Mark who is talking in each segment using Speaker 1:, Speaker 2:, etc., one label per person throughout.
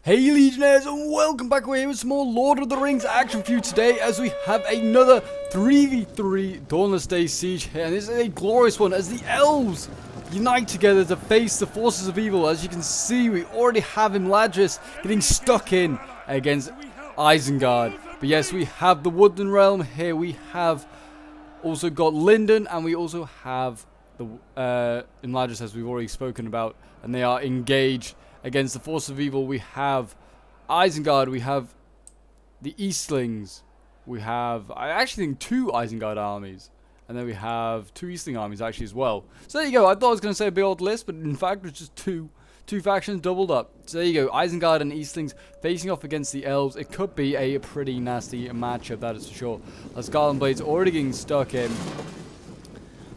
Speaker 1: Hey Legionnaires, and welcome back. We're here with some more Lord of the Rings action for you today as we have another 3v3 Dawnless Day Siege here. And this is a glorious one as the Elves unite together to face the forces of evil. As you can see, we already have Imladris getting stuck in against Isengard. But yes, we have the Woodland Realm here. We have also got Linden, and we also have the Imladris, as we've already spoken about. And they are engaged against the force of evil. We have Isengard, we have the Eastlings, we have, I actually think, 2 Isengard armies, and then we have 2 Eastling armies actually as well. So there you go. I thought I was going to say a big old list, but in fact it's just two factions doubled up. So there you go, Isengard and Eastlings facing off against the Elves. It could be a pretty nasty matchup, that is for sure. As Garland Blade's already getting stuck in.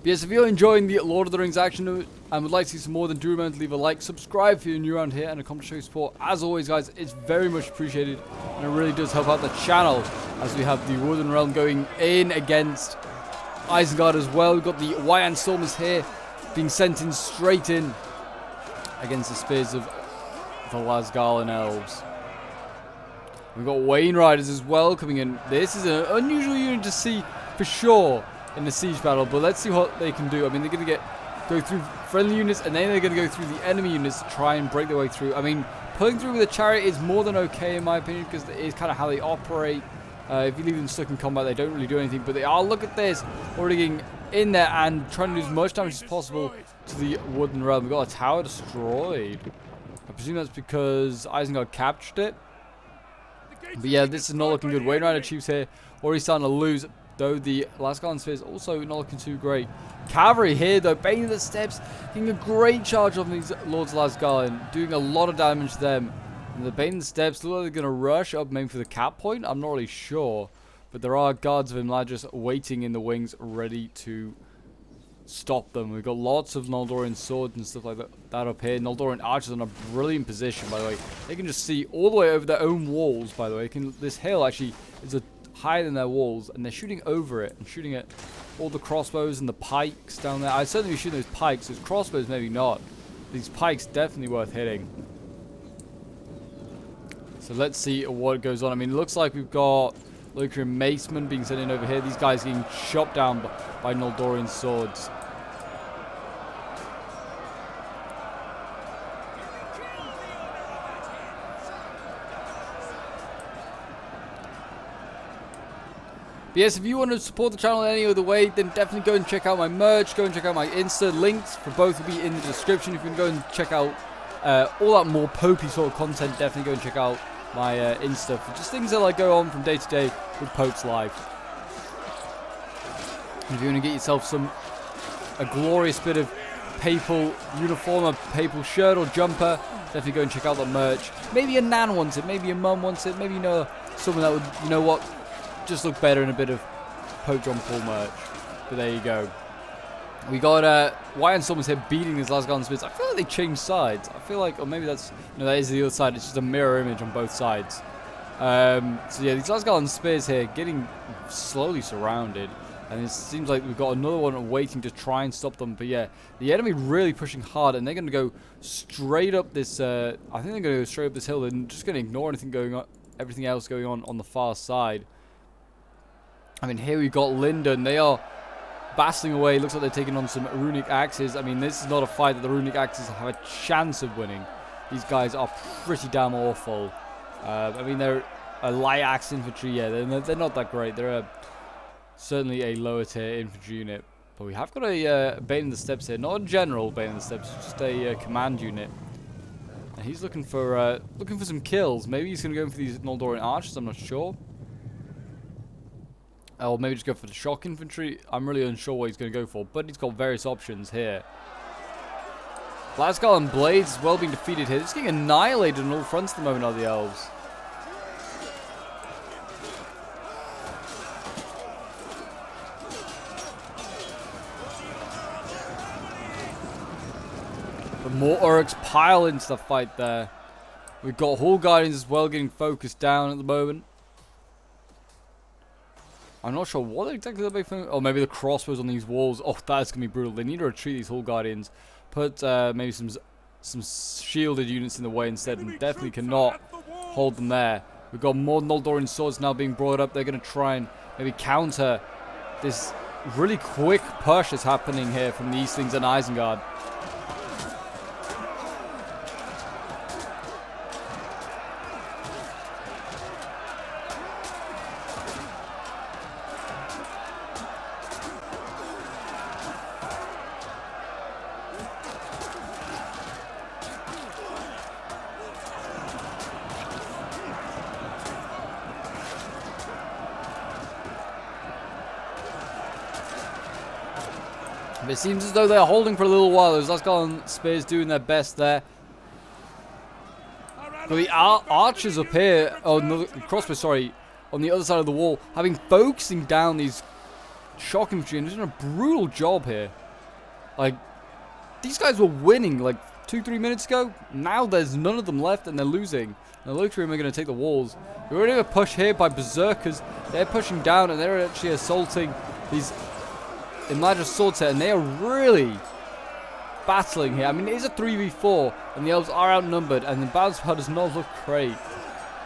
Speaker 1: But yes, if you're enjoying the Lord of the Rings action and would like to see some more, then do remember to leave a like, subscribe if you're new around here, and a comment to show your support. As always, guys, it's very much appreciated, and it really does help out the channel as we have the Woodland Realm going in against Isengard as well. We've got the White Stormers here being sent in straight in against the spears of the Lasgarlan Elves. We've got Wayne Riders as well coming in. This is an unusual unit to see for sure in the siege battle, but let's see what they can do. I mean, they're going to go through friendly units, and then they're going to go through the enemy units to try and break their way through. I mean, pulling through with a chariot is more than okay in my opinion, because it is kind of how they operate. If you leave them stuck in combat, they don't really do anything, but they are, look at this, already getting in there and trying to do as much damage as possible to the Woodland Realm. We've got a tower destroyed. I presume that's because Isengard captured it. But yeah, this is not looking good. Wayne Rider Chiefs here already starting to lose, though the Lasgarlan Spheres also not looking too great. Cavalry here, though, Bane of the Steppes getting a great charge on these Lords of Lasgarlan, doing a lot of damage to them. And the Bane of the Steppes look like they're going to rush up maybe for the cap point. I'm not really sure, but there are guards of Imladris waiting in the wings, ready to stop them. We've got lots of Noldorian swords and stuff like that up here. Noldorian archers in a brilliant position, by the way. They can just see all the way over their own walls, by the way. This hill actually is higher than their walls, and they're shooting over it and shooting at all the crossbows and the pikes down there. I'd certainly be shooting those pikes. Those crossbows maybe not. These pikes definitely worth hitting. So let's see what goes on. I mean, it looks like we've got Locrian Macemen being sent in over here. These guys getting chopped down by Noldorian swords. But yes, if you want to support the channel in any other way, then definitely go and check out my merch. Go and check out my Insta. Links for both will be in the description. If you can go and check out all that more Popey sort of content, definitely go and check out my Insta for just things that like go on from day to day with Pope's life. And if you want to get yourself a glorious bit of papal uniform, a papal shirt or jumper, definitely go and check out the merch. Maybe a nan wants it, maybe a mum wants it, maybe someone that would, you know what, just look better in a bit of PopeJohnPaul merch. But there you go. We got White Stormers here beating these Lasgarlan Spheres. I feel like they changed sides. I feel like, or maybe that's, that is the other side. It's just a mirror image on both sides. So yeah, these Lasgarlan Spears here getting slowly surrounded, and it seems like we've got another one waiting to try and stop them. But yeah, the enemy really pushing hard, and they're going to go straight up this. I think they're going to go straight up this hill. They're just going to ignore everything else going on the far side. I mean, here we've got Linden. They are battling away. Looks like they're taking on some runic axes. I mean, this is not a fight that the runic axes have a chance of winning. These guys are pretty damn awful. I mean, they're a light axe infantry. Yeah, they're not that great. They're certainly a lower tier infantry unit. But we have got a Bane in the Steppes here. Not a general Bane in the Steppes, just a command unit. And he's looking for some kills. Maybe he's going to go in for these Noldorian archers. I'm not sure. Or maybe just go for the shock infantry. I'm really unsure what he's going to go for, but he's got various options here. Lasgarlan Blades as well being defeated here. They're just getting annihilated on all fronts at the moment, are the Elves. But more Uruks pile into the fight there. We've got Hall Guardians as well getting focused down at the moment. I'm not sure what exactly they're making. Oh, maybe the crossbows on these walls. Oh, that's going to be brutal. They need to retreat these Hall Guardians. Put maybe some shielded units in the way instead, and definitely cannot hold them there. We've got more Noldorian swords now being brought up. They're going to try and maybe counter this really quick push that's happening here from the Eastlings and Isengard. It seems as though they're holding for a little while. Those Lascalon spears doing their best there. But the archers up here, oh no, crossbow, sorry, on the other side of the wall, having focusing down these shock infantry and doing a brutal job here. Like, these guys were winning like 2-3 minutes ago. Now there's none of them left and they're losing. Now Lothrium are going to take the walls. We're already a push here by Berserkers. They're pushing down and they're actually assaulting these Imladra sword set, and they are really battling here. I mean, it is a 3v4, and the Elves are outnumbered, and the battle spell does not look great.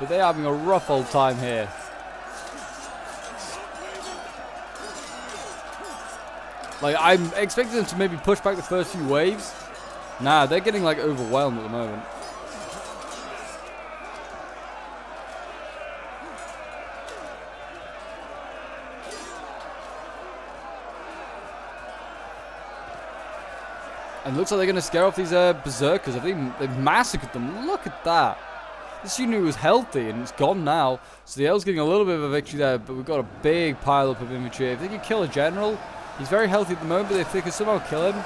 Speaker 1: But they are having a rough old time here. Like, I'm expecting them to maybe push back the first few waves. Nah, they're getting, like, overwhelmed at the moment. And it looks like they're going to scare off these Berserkers. I think they've massacred them. Look at that. This unit was healthy and it's gone now. So the Elves getting a little bit of a victory there, but we've got a big pile up of infantry. If they can kill a general, he's very healthy at the moment, but if they could somehow kill him,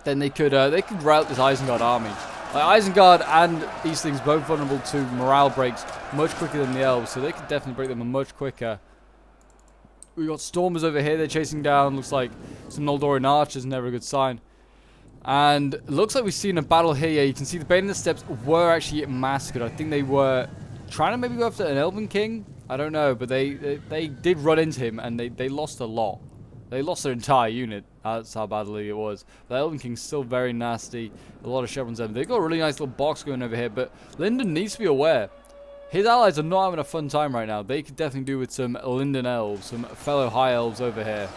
Speaker 1: then they could rout this Isengard army. Like, Isengard and Eastlings both vulnerable to morale breaks much quicker than the Elves, so they could definitely break them much quicker. We got Stormers over here, they're chasing down, looks like some Noldorian archers, never a good sign. And it looks like we've seen a battle here. Yeah, you can see the Bane in the Steppes were actually massacred. I think they were trying to maybe go after an Elven king. I don't know, but they did run into him and they lost a lot. They lost their entire unit. That's how badly it was. The Elven king's still very nasty. A lot of chevrons on them. They've got a really nice little box going over here, but Lyndon needs to be aware. His allies are not having a fun time right now. They could definitely do with some Linden elves, some fellow high elves over here.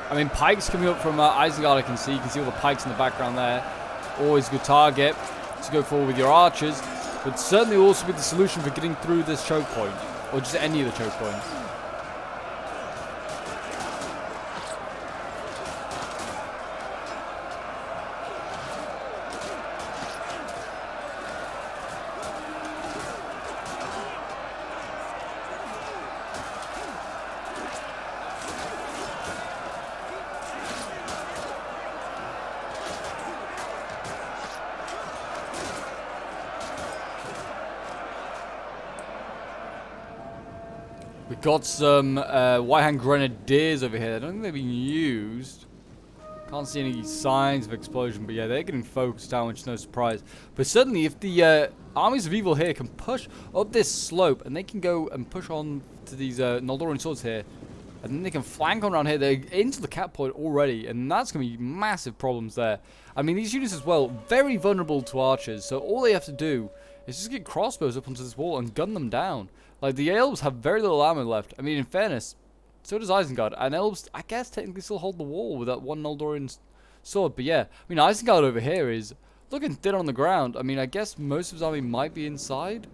Speaker 1: I mean, pikes coming up from Isengard, I can see. You can see all the pikes in the background there. Always a good target to go forward with your archers. But certainly will also be the solution for getting through this choke point. Or just any of the choke points. We've got some White-Hand Grenadiers over here. I don't think they've been used. Can't see any signs of explosion, but yeah, they're getting focused down, which is no surprise. But certainly, if the armies of evil here can push up this slope, and they can go and push on to these Noldorian swords here, and then they can flank on around here, they're into the cap point already, and that's going to be massive problems there. I mean, these units as well, very vulnerable to archers, so all they have to do is just get crossbows up onto this wall and gun them down. Like, the Elves have very little ammo left. I mean, in fairness, so does Isengard. And Elves, I guess, technically still hold the wall with that one Noldorian sword. But yeah, I mean, Isengard over here is looking thin on the ground. I mean, I guess most of his army might be inside.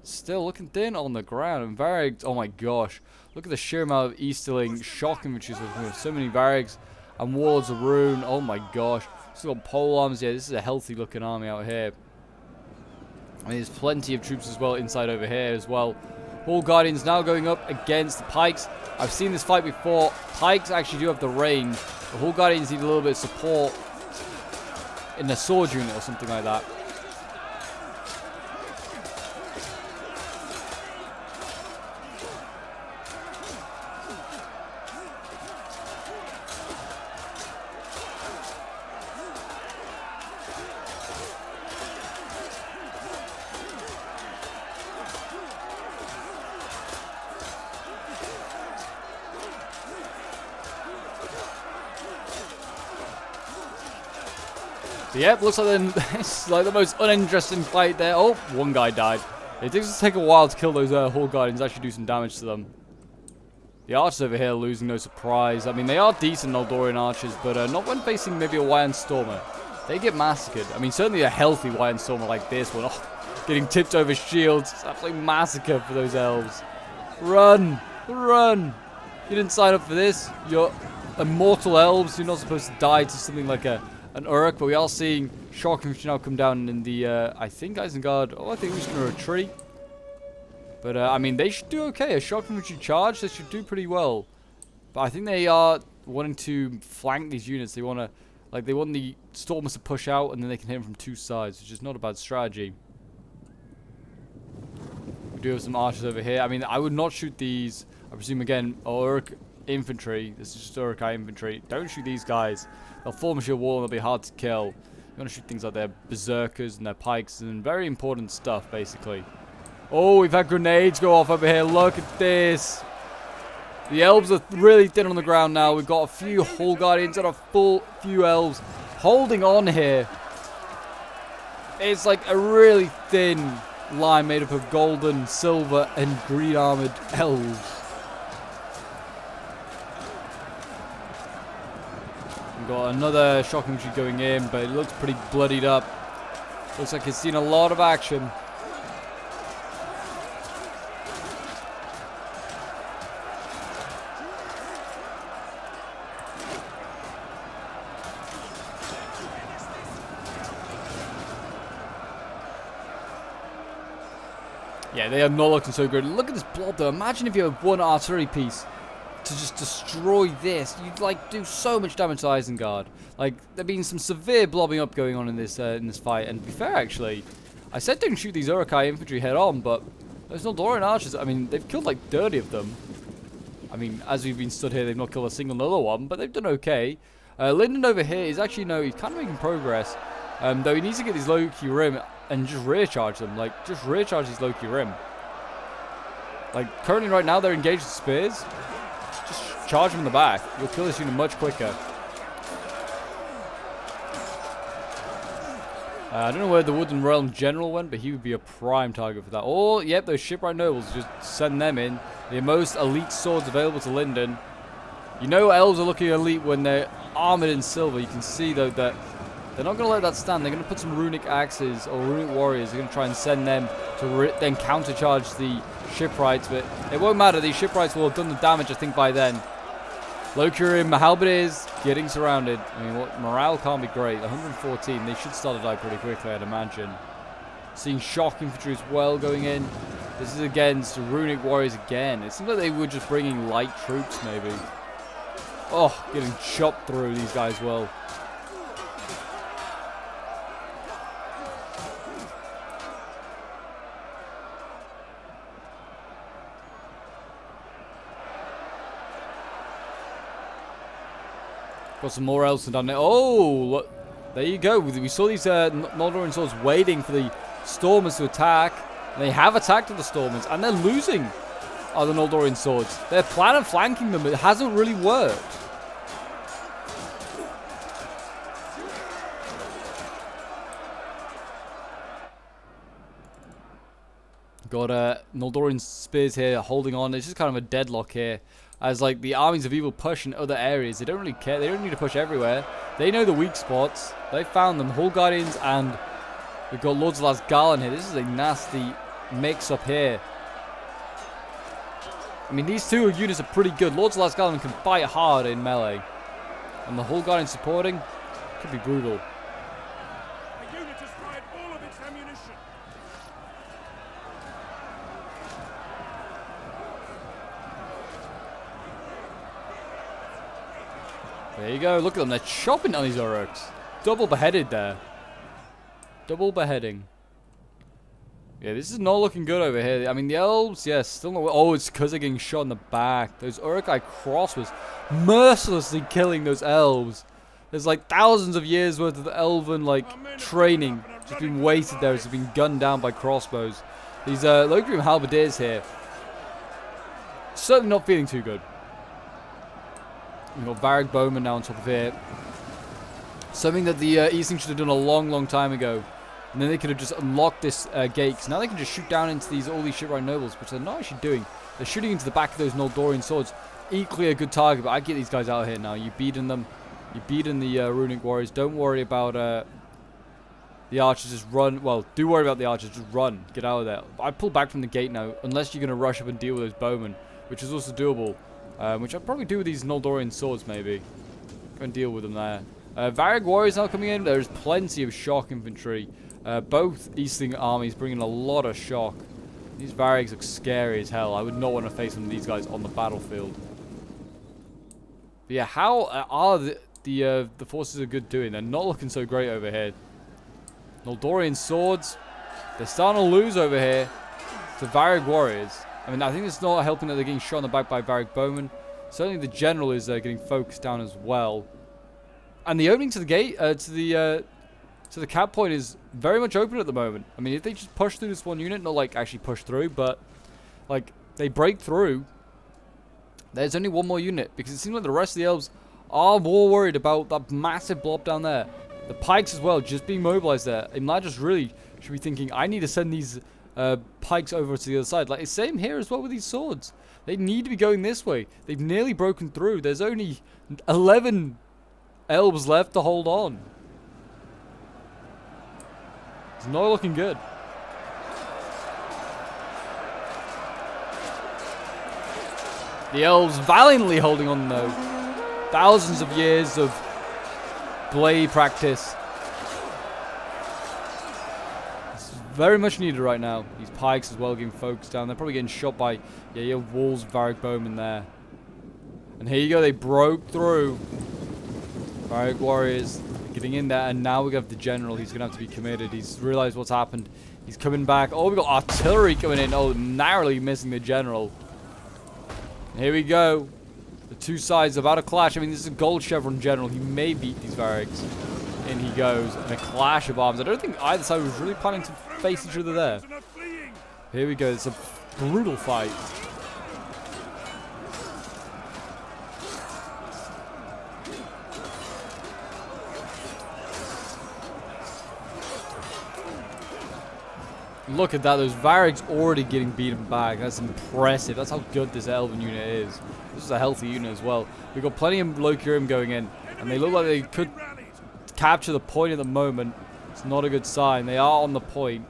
Speaker 1: Still looking thin on the ground. And Varrigs, oh my gosh. Look at the sheer amount of Easterling shock infantry with so many Varrigs and Warlords of Rune. Oh my gosh. Still got pole arms. Yeah, this is a healthy looking army out here. I mean, there's plenty of troops as well inside over here as well. Hall Guardians now going up against the Pikes. I've seen this fight before. Pikes actually do have the range. The Hall Guardians need a little bit of support in the sword unit or something like that. But yep, looks like it's like the most uninteresting fight there. Oh, one guy died. It does take a while to kill those Hall Guardians, actually do some damage to them. The archers over here are losing, no surprise. I mean, they are decent Noldorian archers, but not when facing maybe a Wyvern Stormer. They get massacred. I mean, certainly a healthy Wyvern Stormer like this one. Oh, getting tipped over shields. It's absolutely massacre for those elves. Run! Run! You didn't sign up for this. You're immortal elves. You're not supposed to die to something like an Uruk, but we are seeing Shock Infantry now come down in the, I think Isengard. Oh, I think we're just going to retreat. But, I mean, they should do okay. A Shock Infantry charge, they should do pretty well. But I think they are wanting to flank these units. They want to, like, they want the Stormers to push out, and then they can hit them from two sides, which is not a bad strategy. We do have some archers over here. I mean, I would not shoot these. I presume, again, Uruk infantry. This is just Uruk-hai infantry. Don't shoot these guys. They'll form a shield wall, and they'll be hard to kill. You want to shoot things like their berserkers and their pikes and very important stuff, basically. Oh, we've had grenades go off over here. Look at this. The elves are really thin on the ground now. We've got a few Hall Guardians and a few elves holding on here. It's like a really thin line made up of golden, silver, and green armored elves. We've got another Shock Infantry going in, but it looks pretty bloodied up. Looks like it's seen a lot of action. Yeah, they are not looking so good. Look at this blob though. Imagine if you had one artillery piece to just destroy this. You'd like do so much damage to Isengard. Like there've been some severe blobbing up going on in this fight. And to be fair, actually, I said don't shoot these Uruk-hai infantry head on, but those Noldorian archers. I mean, they've killed like 30 of them. I mean, as we've been stood here, they've not killed a single other one, but they've done okay. Lyndon over here is actually he's kind of making progress. Though he needs to get these low-key rim and just rear charge them. Like, just rear charge these low-key rim. Like, currently right now they're engaged with spears. Just charge them in the back. You'll kill this unit much quicker. I don't know where the Wooden Realm General went, but he would be a prime target for that. Oh, yep, those shipwright nobles, just send them in. The most elite swords available to Lyndon. You know elves are looking elite when they're armored in silver. You can see, though, that they're not going to let that stand. They're going to put some runic axes or runic warriors. They're going to try and send them to then countercharge the shipwrights. But it won't matter. These shipwrights will have done the damage, I think, by then. Locurim, Halberdiers getting surrounded. I mean, what morale can't be great. 114. They should start to die pretty quickly, I'd imagine. Seeing Shock Infantry as well going in. This is against runic warriors again. It seems like they were just bringing light troops, maybe. Oh, getting chopped through these guys well. Got some more elves down there. Oh, look, there you go. We saw these Noldorian swords waiting for the Stormers to attack. They have attacked the Stormers, and they're losing the Noldorian swords. Their plan of flanking them, it hasn't really worked. Got Noldorian spears here holding on. It's just kind of a deadlock here. As like the armies of evil push in other areas. They don't really care. They don't need to push everywhere. They know the weak spots. They found them. Hall Guardians and we've got Lords of Lasgallen here. This is a nasty mix up here. I mean, these two units are pretty good. Lords of Lasgallen can fight hard in melee. And the Hall Guardians supporting could be brutal.
Speaker 2: The unit has fired all of its ammunition.
Speaker 1: There you go. Look at them. They're chopping down these Uruks. Double beheaded there. Double beheading. Yeah, this is not looking good over here. I mean, the elves, yes, still not. Oh, it's because they're getting shot in the back. Those Uruk-hai crossbows mercilessly killing those elves. There's like thousands of years worth of elven like training just been wasted there. It's been gunned down by crossbows. These Locurim Halberdiers here. Certainly not feeling too good. We've got Varric Bowman now on top of here. Something that the Easting should have done a long time ago. And then they could have just unlocked this gate. Because now they can just shoot down into all these shipwright nobles, which they're not actually doing. They're shooting into the back of those Noldorian swords. Equally a good target, but I get these guys out here now. You've beaten them. You've beaten the Runic Warriors. Don't worry about the archers. Just run. Well, do worry about the archers. Just run. Get out of there. I pull back from the gate now, unless you're going to rush up and deal with those bowmen, which is also doable. Which I'll probably do with these Noldorian swords, maybe. Go and deal with them there. Varag Warriors now coming in. There's plenty of shock infantry. Both Eastling armies bringing a lot of shock. These Varrigs look scary as hell. I would not want to face one of these guys on the battlefield. But yeah, how are the forces of good doing? They're not looking so great over here. Noldorian swords. They're starting to lose over here to Varag Warriors. I mean, I think it's not helping that they're getting shot in the back by Varag bowmen. Certainly the general is getting focused down as well. And the opening to the gate, to the cap point is very much open at the moment. I mean, if they just push through this one unit, not like actually push through, but like they break through, there's only one more unit. Because it seems like the rest of the elves are more worried about that massive blob down there. The pikes as well, just being mobilized there. Imladris really should be thinking, I need to send these pikes over to the other side. Like, it's same here as well with these swords. They need to be going this way. They've nearly broken through. There's only 11 elves left to hold on. It's not looking good. The elves valiantly holding on though. Thousands of years of blade practice. It's very much needed right now. These pikes as well getting focused down. They're probably getting shot by your walls, Varag bowmen there. And here you go, they broke through. Varag warriors getting in there, and now we have the general. He's gonna have to be committed. He's realized what's happened. He's coming back. Oh, we got artillery coming in. Oh, narrowly missing the general. And here we go. The two sides about to clash. I mean, this is a gold chevron general. He may beat these Varags. In he goes. And a clash of arms. I don't think either side was really planning to face each other there. Here we go. It's a brutal fight. Look at that, those Varags already getting beaten back. That's impressive. That's how good this Elven unit is. This is a healthy unit as well. We've got plenty of Locurum going in, and they look like they could capture the point at the moment. It's not a good sign. They are on the point.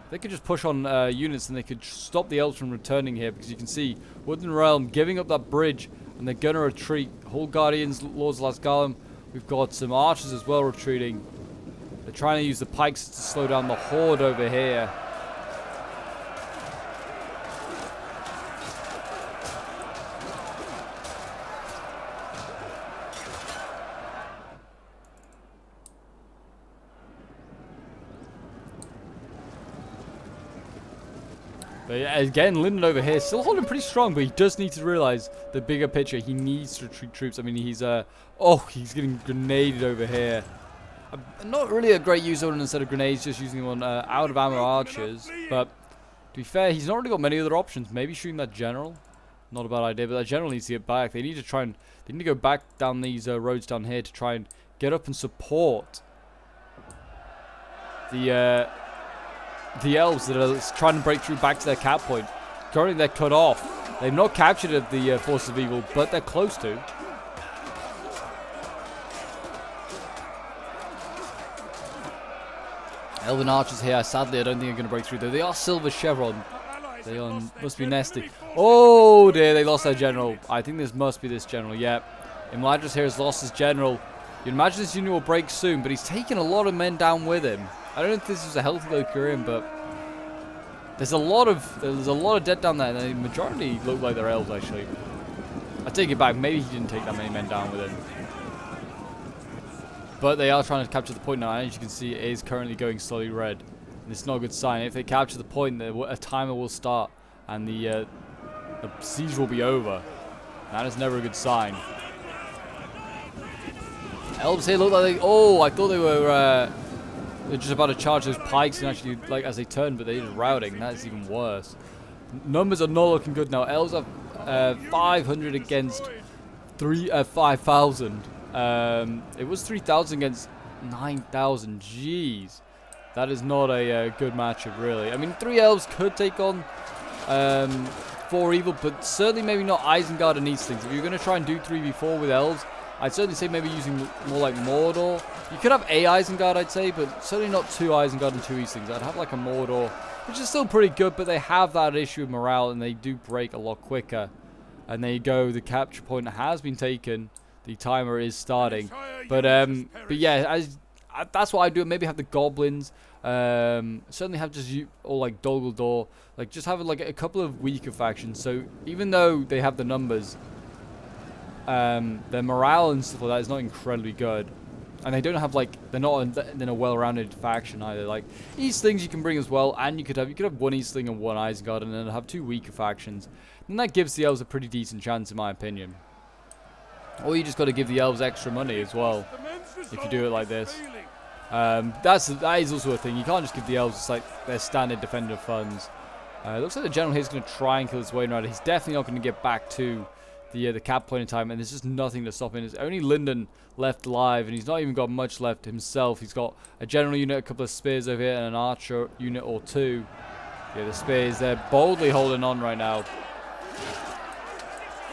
Speaker 1: They could just push on units, and they could stop the Elves from returning here, because you can see Wooden Realm giving up that bridge, and they're going to retreat. Whole Guardians, Lords of Lasgalum. We've got some archers as well retreating. They're trying to use the pikes to slow down the horde over here. But again, Linden over here still holding pretty strong, but he does need to realize the bigger picture. He needs to retreat troops. I mean, he's he's getting grenaded over here. Not really a great use of it instead of grenades, just using one out of ammo archers. But to be fair, he's not really got many other options. Maybe shooting that general, not a bad idea. But that general needs to get back. They need to try and go back down these roads down here to try and get up and support the elves that are trying to break through back to their cap point. Currently they're cut off. They've not captured the forces of evil, but they're close to. Elven archers here, sadly I don't think are going to break through though. They are silver chevron. They must be nasty. Oh dear, they lost their general. I think this must be this general, yeah. Imladris here has lost his general. You'd imagine this unit will break soon, but he's taken a lot of men down with him. I don't know if this is a healthy Locurum, but there's a lot of dead down there, and the majority look like they're elves actually. I take it back, maybe he didn't take that many men down with him. But they are trying to capture the point now, and as you can see, it is currently going slowly red. And it's not a good sign. If they capture the point, a timer will start, and the siege will be over. That is never a good sign. Elves here look like I thought they were they're just about to charge those pikes and actually, like, as they turn, but they're just routing. That's even worse. Numbers are not looking good now. Elves are 500 against 5,000. It was 3,000 against 9,000. Jeez. That is not a good matchup, really. I mean, 3 elves could take on 4 evil, but certainly maybe not Isengard and Eastlings. If you're going to try and do 3v4 with elves, I'd certainly say maybe using more like Mordor. You could have a Isengard, I'd say, but certainly not 2 Isengard and 2 Eastlings. I'd have like a Mordor, which is still pretty good, but they have that issue with morale, and they do break a lot quicker. And there you go, the capture point has been taken. The timer is starting. But yeah, that's what I do. Maybe have the goblins. Certainly have just or like Dol Guldur. Like just have like a couple of weaker factions. So even though they have the numbers, their morale and stuff like that is not incredibly good. And they don't have like they're not in a well-rounded faction either. Like Eastlings you can bring as well, and you could have 1 Eastling and 1 Isengard, and then have 2 weaker factions. And that gives the elves a pretty decent chance, in my opinion. Or you just got to give the elves extra money as well, if you do it like this. That is also a thing. You can't just give the elves just like their standard defender funds. It looks like the general here is going to try and kill this Wainwright. He's definitely not going to get back to the cap point in time, and there's just nothing to stop him. There's only Lyndon left alive, and he's not even got much left himself. He's got a general unit, a couple of spears over here, and an archer unit or 2. Yeah, the spears, they're boldly holding on right now.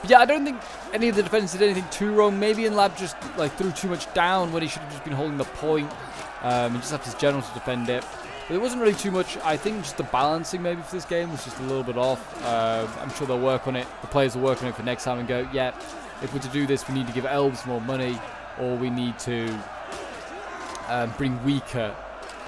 Speaker 1: But yeah, I don't think any of the defenders did anything too wrong. Maybe Inlab just like threw too much down when he should have just been holding the point. He just left his general to defend it. But it wasn't really too much. I think just the balancing maybe for this game was just a little bit off. I'm sure they'll work on it. The players will work on it for next time and go, yeah, if we're to do this, we need to give elves more money, or we need to bring weaker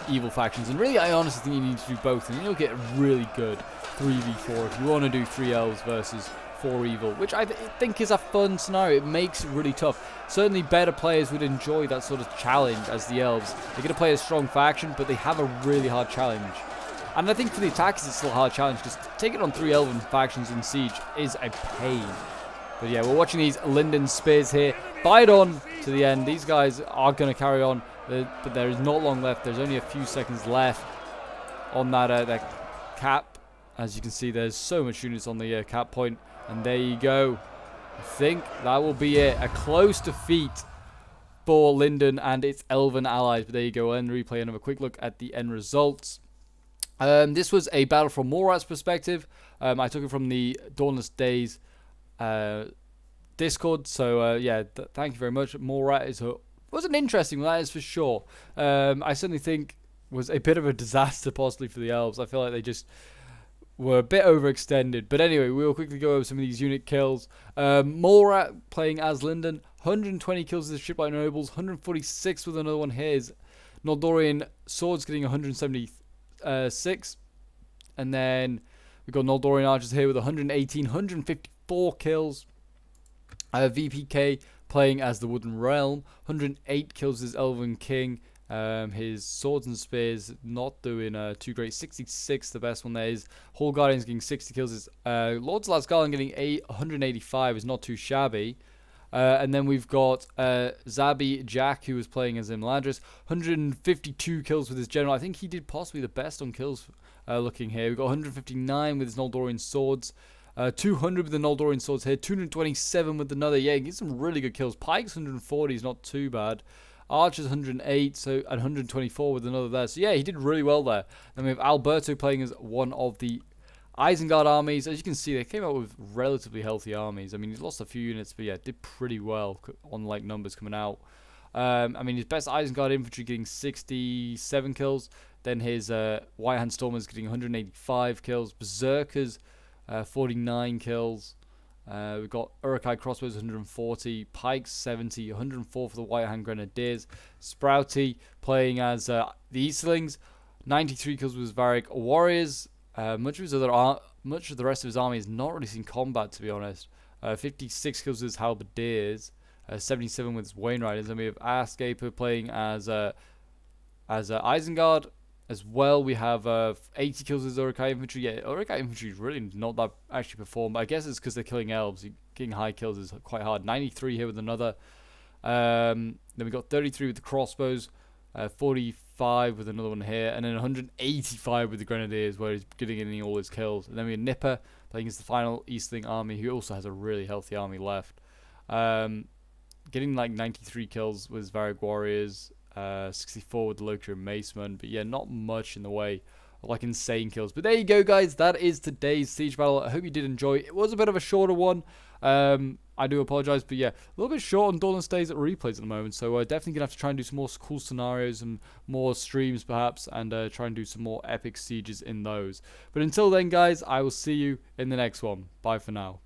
Speaker 1: evil factions. And really, I honestly think you need to do both, and you'll get a really good 3v4 if you want to do 3 elves versus 4 evil, which I think is a fun scenario. It makes it really tough. Certainly better players would enjoy that sort of challenge as the elves. They're going to play a strong faction, but they have a really hard challenge. And I think for the attackers it's still a hard challenge, because taking on 3 elven factions in Siege is a pain. But yeah, we're watching these Lyndon spears here fight on to the end. These guys are going to carry on, but there is not long left. There's only a few seconds left on that cap. As you can see, there's so much units on the cap point. And there you go. I think that will be it. A close defeat for Lyndon and its Elven allies. But there you go. And replay and have a quick look at the end results. This was a battle from Morat's perspective. I took it from the Dawnless Days Discord. So yeah, thank you very much. Morat was an interesting one, that is for sure. I certainly think was a bit of a disaster possibly for the Elves. I feel like they just were a bit overextended. But anyway, we'll quickly go over some of these unit kills. Morat playing as Lyndon, 120 kills with the Shipwright Nobles, 146 with another one here. His Noldorian Swords getting 176. And then we've got Noldorian Archers here with 118, 154 kills. VPK playing as the Wooden Realm, 108 kills with his Elven King. His Swords and Spears not doing too great. 66, the best one there is. Hall Guardians getting 60 kills. His Lord's Last Garland getting 185 is not too shabby. And then we've got Zabi Jack, who was playing as Imladris, 152 kills with his general. I think he did possibly the best on kills looking here. We've got 159 with his Noldorian Swords. 200 with the Noldorian Swords here. 227 with another. Yeah, he gets some really good kills. Pike's 140 is not too bad. Archer's 108, so and 124 with another there. So yeah, he did really well there. Then we have Alberto playing as one of the Isengard armies. As you can see, they came out with relatively healthy armies. I mean, he's lost a few units, but yeah, did pretty well on like numbers coming out. I mean, his best Isengard infantry getting 67 kills. Then his White Hand Stormers getting 185 kills. Berserkers 49 kills. We've got Uruk-hai Crossbows 140, Pikes 70, 104 for the White Hand Grenadiers. Sprouty playing as the Eastlings, 93 kills with his Varric Warriors. Much of the rest of his army has not really seen combat, to be honest. 56 kills with his Halberdiers, 77 with his Wainriders. And we have Arscaper playing as Isengard. As well, we have 80 kills with Uruk-hai Infantry. Yeah, Uruk-hai Infantry is really not that actually performed. I guess it's because they're killing elves. Getting high kills is quite hard. 93 here with another. Then we got 33 with the crossbows. 45 with another one here. And then 185 with the Grenadiers, where he's getting all his kills. And then we have Nipper playing as the final Eastling army, who also has a really healthy army left. Getting like 93 kills with his Varric Warriors. 64 with the Loki and Maceman. But yeah, not much in the way of like insane kills. But there you go, guys. That is today's siege battle. I hope you did enjoy. It was a bit of a shorter one. I do apologize, but yeah, a little bit short on Dawnless Days at replays at the moment, so definitely gonna have to try and do some more cool scenarios and more streams perhaps, and try and do some more epic sieges in those. But until then, guys, I will see you in the next one. Bye for now.